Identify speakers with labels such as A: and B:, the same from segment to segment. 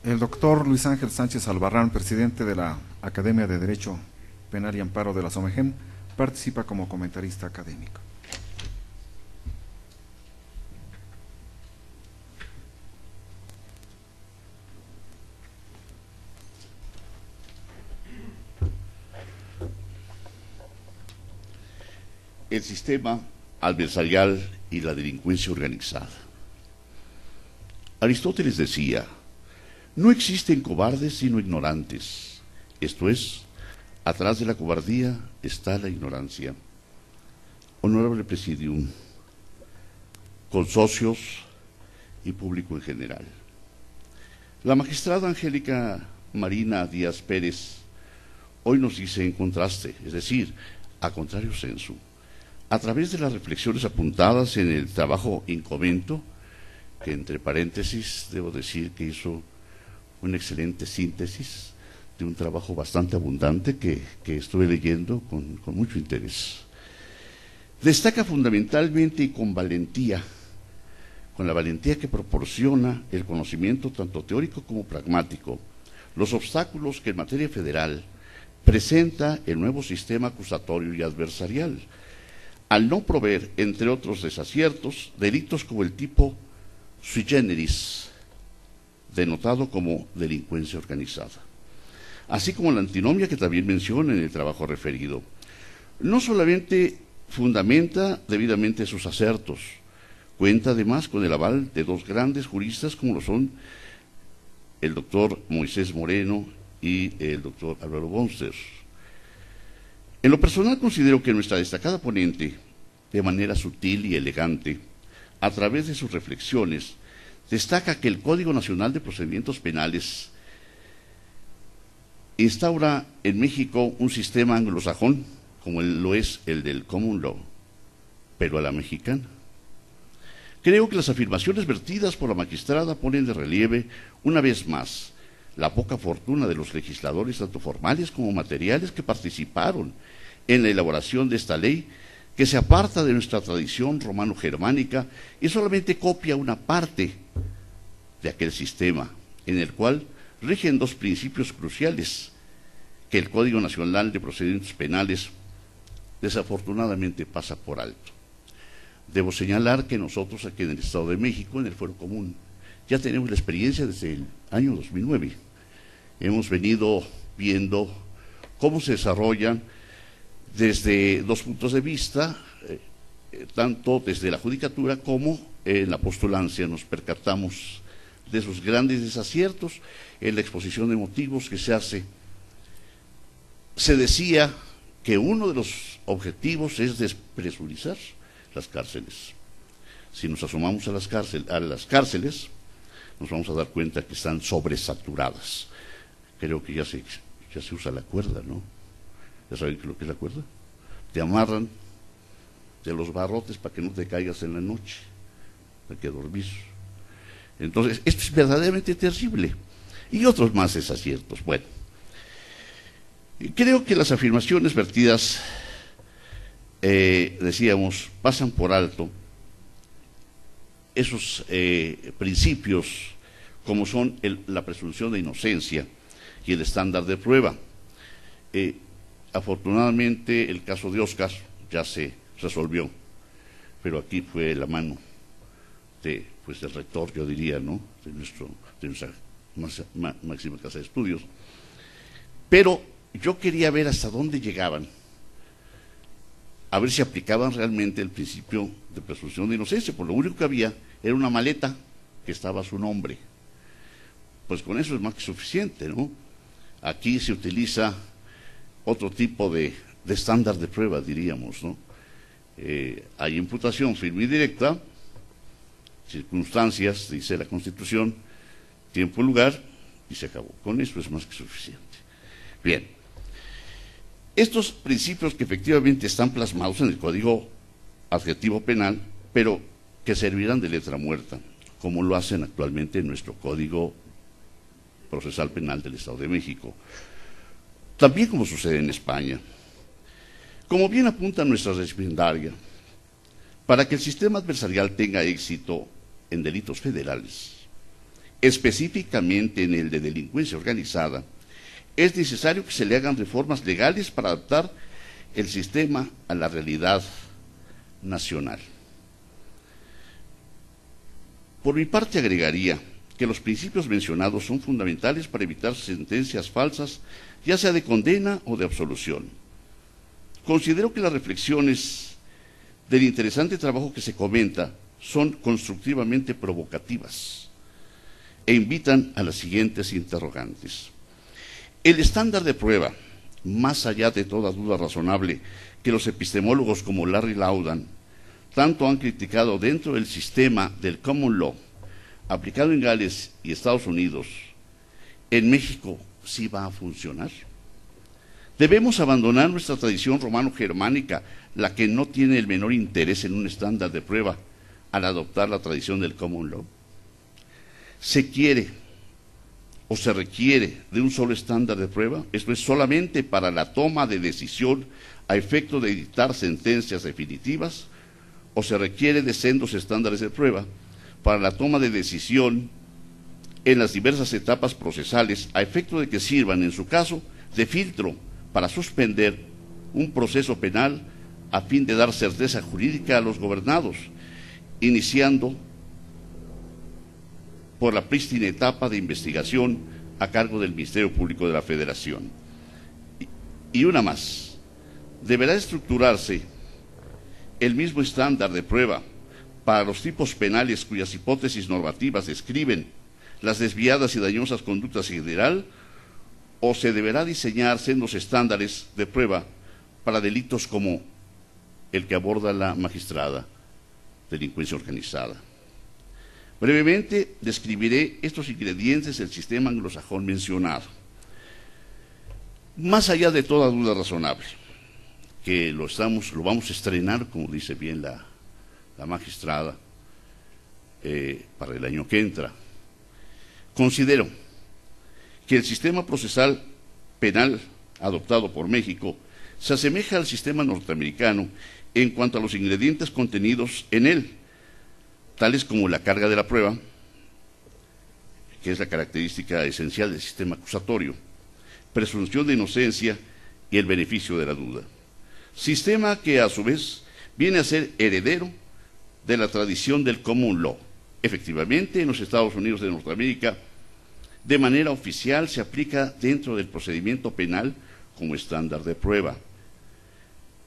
A: El doctor Luis Ángel Sánchez Albarrán, presidente de la Academia de Derecho Penal y Amparo de la SOMEGEM, participa como comentarista académico.
B: El sistema adversarial y la delincuencia organizada. Aristóteles decía: no existen cobardes sino ignorantes. Esto es, atrás de la cobardía está la ignorancia. Honorable Presidium, consocios y público en general. La magistrada Angélica Marina Díaz Pérez hoy nos dice en contraste, es decir, a contrario sensu, a través de las reflexiones apuntadas en el trabajo Incomento, que entre paréntesis debo decir que hizo una excelente síntesis de un trabajo bastante abundante que estuve leyendo con mucho interés. Destaca fundamentalmente y con valentía, con la valentía que proporciona el conocimiento tanto teórico como pragmático, los obstáculos que en materia federal presenta el nuevo sistema acusatorio y adversarial, al no prover, entre otros desaciertos, delitos como el tipo sui generis, denotado como delincuencia organizada, así como la antinomia que también menciona en el trabajo referido. No solamente fundamenta debidamente sus acertos, cuenta además con el aval de dos grandes juristas como lo son el doctor Moisés Moreno y el doctor Álvaro Bonster. En lo personal considero que nuestra destacada ponente, de manera sutil y elegante, a través de sus reflexiones, destaca que el Código Nacional de Procedimientos Penales instaura en México un sistema anglosajón, como lo es el del Common Law, pero a la mexicana. Creo que las afirmaciones vertidas por la magistrada ponen de relieve, una vez más, la poca fortuna de los legisladores, tanto formales como materiales, que participaron en la elaboración de esta ley, que se aparta de nuestra tradición romano-germánica y solamente copia una parte de aquel sistema, en el cual rigen dos principios cruciales que el Código Nacional de Procedimientos Penales desafortunadamente pasa por alto. Debo señalar que nosotros aquí en el Estado de México, en el Fuero Común, ya tenemos la experiencia desde el año 2009. Hemos venido viendo cómo se desarrollan desde dos puntos de vista, tanto desde la judicatura como en la postulancia. Nos percatamos de sus grandes desaciertos en la exposición de motivos que se hace. Se decía que uno de los objetivos es despresurizar las cárceles. Si nos asomamos a las cárceles, nos vamos a dar cuenta que están sobresaturadas. Creo que ya se usa la cuerda, ¿no? ¿Ya saben lo que es la cuerda? Te amarran de los barrotes para que no te caigas en la noche, para que dormir. Entonces, esto es verdaderamente terrible. Y otros más desaciertos. Bueno, creo que las afirmaciones vertidas, decíamos, pasan por alto esos principios como son la presunción de inocencia y el estándar de prueba. Afortunadamente el caso de Oscar ya se resolvió, pero aquí fue la mano del rector, yo diría, ¿no?, de nuestra máxima casa de estudios. Pero yo quería ver hasta dónde llegaban, a ver si aplicaban realmente el principio de presunción de inocencia. Por lo único que había era una maleta que estaba a su nombre. Pues con eso es más que suficiente, ¿no? Aquí se utiliza otro tipo de estándar de prueba, diríamos, ¿no? Hay imputación firme y directa, circunstancias, dice la Constitución, tiempo y lugar, y se acabó. Con eso es más que suficiente. Bien, estos principios que efectivamente están plasmados en el Código Adjetivo Penal, pero que servirán de letra muerta, como lo hacen actualmente en nuestro Código Procesal Penal del Estado de México, también como sucede en España. Como bien apunta nuestra reglamentaria, para que el sistema adversarial tenga éxito en delitos federales, específicamente en el de delincuencia organizada, es necesario que se le hagan reformas legales para adaptar el sistema a la realidad nacional. Por mi parte agregaría que los principios mencionados son fundamentales para evitar sentencias falsas, ya sea de condena o de absolución. Considero que las reflexiones del interesante trabajo que se comenta son constructivamente provocativas e invitan a las siguientes interrogantes. El estándar de prueba, más allá de toda duda razonable, que los epistemólogos como Larry Laudan tanto han criticado dentro del sistema del common law, aplicado en Gales y Estados Unidos, ¿en México sí va a funcionar? Debemos abandonar nuestra tradición romano-germánica, la que no tiene el menor interés en un estándar de prueba, al adoptar la tradición del common law. ¿Se quiere o se requiere de un solo estándar de prueba? Esto es solamente para la toma de decisión a efecto de dictar sentencias definitivas, o se requiere de sendos estándares de prueba para la toma de decisión en las diversas etapas procesales a efecto de que sirvan, en su caso, de filtro para suspender un proceso penal a fin de dar certeza jurídica a los gobernados, iniciando por la prístina etapa de investigación a cargo del Ministerio Público de la Federación. Y una más, deberá estructurarse el mismo estándar de prueba para los tipos penales cuyas hipótesis normativas describen las desviadas y dañosas conductas en general, o se deberá diseñar sendos estándares de prueba para delitos como el que aborda la magistrada, delincuencia organizada. Brevemente describiré estos ingredientes del sistema anglosajón mencionado. Más allá de toda duda razonable, que lo vamos a estrenar, como dice bien la magistrada, para el año que entra. Considero que el sistema procesal penal adoptado por México se asemeja al sistema norteamericano en cuanto a los ingredientes contenidos en él, tales como la carga de la prueba, que es la característica esencial del sistema acusatorio, presunción de inocencia y el beneficio de la duda. Sistema que a su vez viene a ser heredero de la tradición del common law. Efectivamente, en los Estados Unidos de Norteamérica, de manera oficial se aplica dentro del procedimiento penal como estándar de prueba,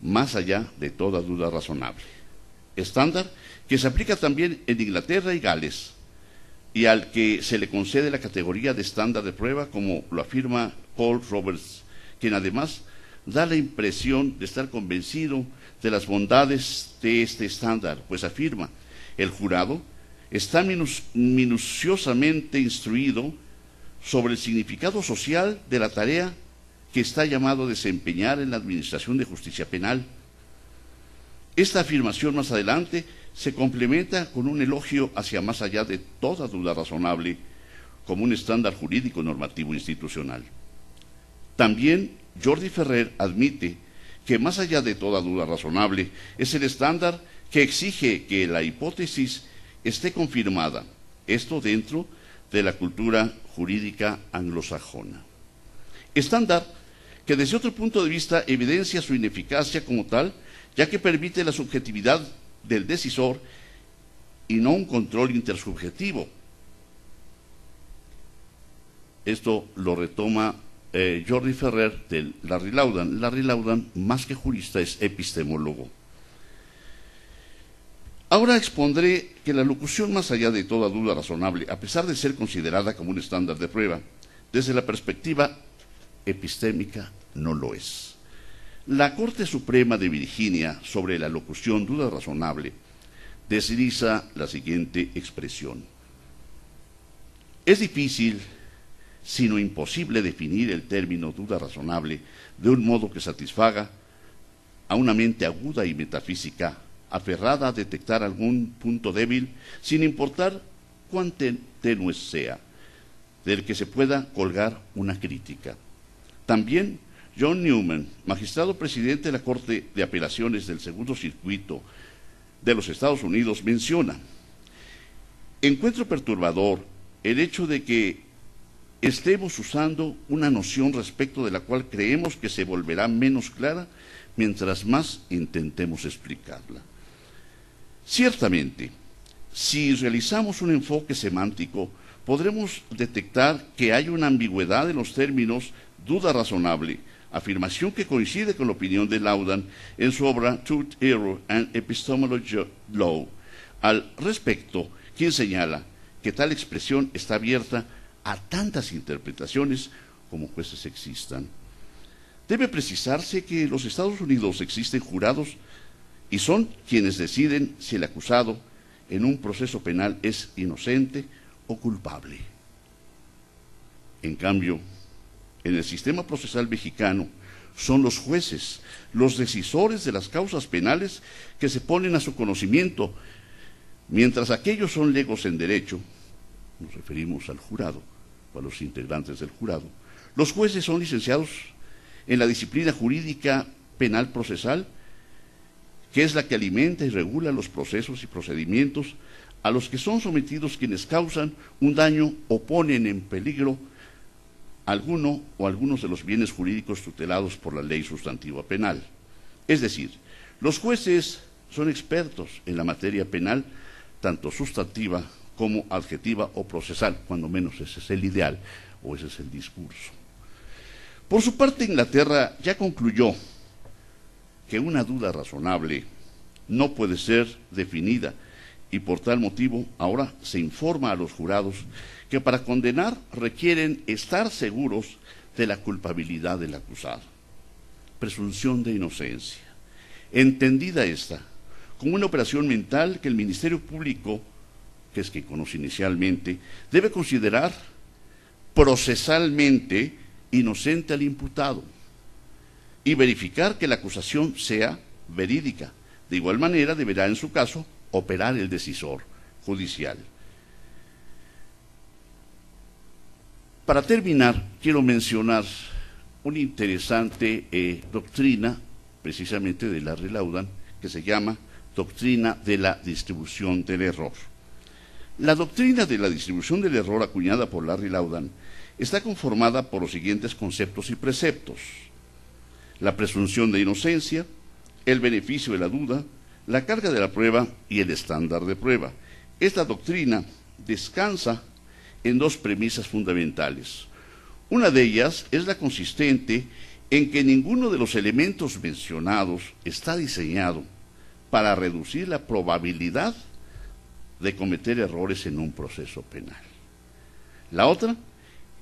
B: más allá de toda duda razonable. Estándar que se aplica también en Inglaterra y Gales, y al que se le concede la categoría de estándar de prueba, como lo afirma Paul Roberts, quien además da la impresión de estar convencido de las bondades de este estándar, pues afirma: el jurado está minuciosamente instruido sobre el significado social de la tarea que está llamado a desempeñar en la administración de justicia penal. Esta afirmación más adelante se complementa con un elogio hacia más allá de toda duda razonable como un estándar jurídico normativo institucional. También Jordi Ferrer admite que más allá de toda duda razonable es el estándar que exige que la hipótesis esté confirmada, esto dentro de la cultura jurídica anglosajona. Estándar que desde otro punto de vista evidencia su ineficacia como tal, ya que permite la subjetividad del decisor y no un control intersubjetivo. Esto lo retoma Jordi Ferrer de Larry Laudan. Larry Laudan, más que jurista, es epistemólogo. Ahora expondré que la locución más allá de toda duda razonable, a pesar de ser considerada como un estándar de prueba, desde la perspectiva epistémica no lo es. La Corte Suprema de Virginia sobre la locución duda razonable desliza la siguiente expresión: es difícil, sino imposible, definir el término duda razonable de un modo que satisfaga a una mente aguda y metafísica, aferrada a detectar algún punto débil, sin importar cuán tenue sea, del que se pueda colgar una crítica. También John Newman, magistrado presidente de la Corte de Apelaciones del Segundo Circuito de los Estados Unidos, menciona: encuentro perturbador el hecho de que estemos usando una noción respecto de la cual creemos que se volverá menos clara mientras más intentemos explicarla. Ciertamente, si realizamos un enfoque semántico, podremos detectar que hay una ambigüedad en los términos duda razonable, afirmación que coincide con la opinión de Laudan en su obra Truth, Error and Epistemology Law. Al respecto, quien señala que tal expresión está abierta a tantas interpretaciones como jueces existan. Debe precisarse que en los Estados Unidos existen jurados y son quienes deciden si el acusado en un proceso penal es inocente o culpable. En cambio, en el sistema procesal mexicano son los jueces, los decisores de las causas penales que se ponen a su conocimiento, mientras aquellos son legos en derecho, nos referimos al jurado o a los integrantes del jurado. Los jueces son licenciados en la disciplina jurídica penal procesal, que es la que alimenta y regula los procesos y procedimientos a los que son sometidos quienes causan un daño o ponen en peligro alguno o algunos de los bienes jurídicos tutelados por la ley sustantiva penal. Es decir, los jueces son expertos en la materia penal, tanto sustantiva como adjetiva o procesal, cuando menos ese es el ideal o ese es el discurso. Por su parte, Inglaterra ya concluyó que una duda razonable no puede ser definida y por tal motivo ahora se informa a los jurados que para condenar requieren estar seguros de la culpabilidad del acusado. Presunción de inocencia. Entendida esta como una operación mental que el Ministerio Público, que es quien conoce inicialmente, debe considerar procesalmente inocente al imputado y verificar que la acusación sea verídica. De igual manera deberá en su caso operar el decisor judicial. Para terminar, quiero mencionar una interesante doctrina, precisamente de Larry Laudan, que se llama doctrina de la distribución del error. La doctrina de la distribución del error acuñada por Larry Laudan está conformada por los siguientes conceptos y preceptos: la presunción de inocencia, el beneficio de la duda, la carga de la prueba y el estándar de prueba. Esta doctrina descansa en dos premisas fundamentales. Una de ellas es la consistente en que ninguno de los elementos mencionados está diseñado para reducir la probabilidad de cometer errores en un proceso penal. La otra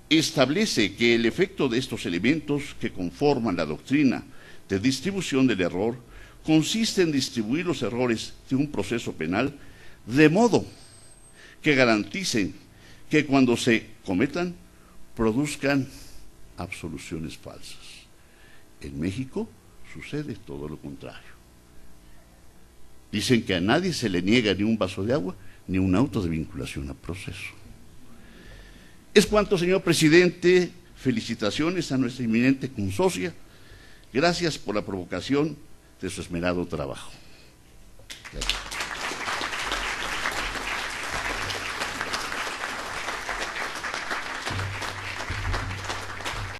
B: establece que el efecto de estos elementos que conforman la doctrina de distribución del error consiste en distribuir los errores de un proceso penal de modo que garanticen que cuando se cometan produzcan absoluciones falsas. En México sucede todo lo contrario. Dicen que a nadie se le niega ni un vaso de agua ni un auto de vinculación a proceso. Es cuanto, señor presidente. Felicitaciones a nuestra eminente consocia. Gracias por la provocación de su esmerado trabajo. Gracias.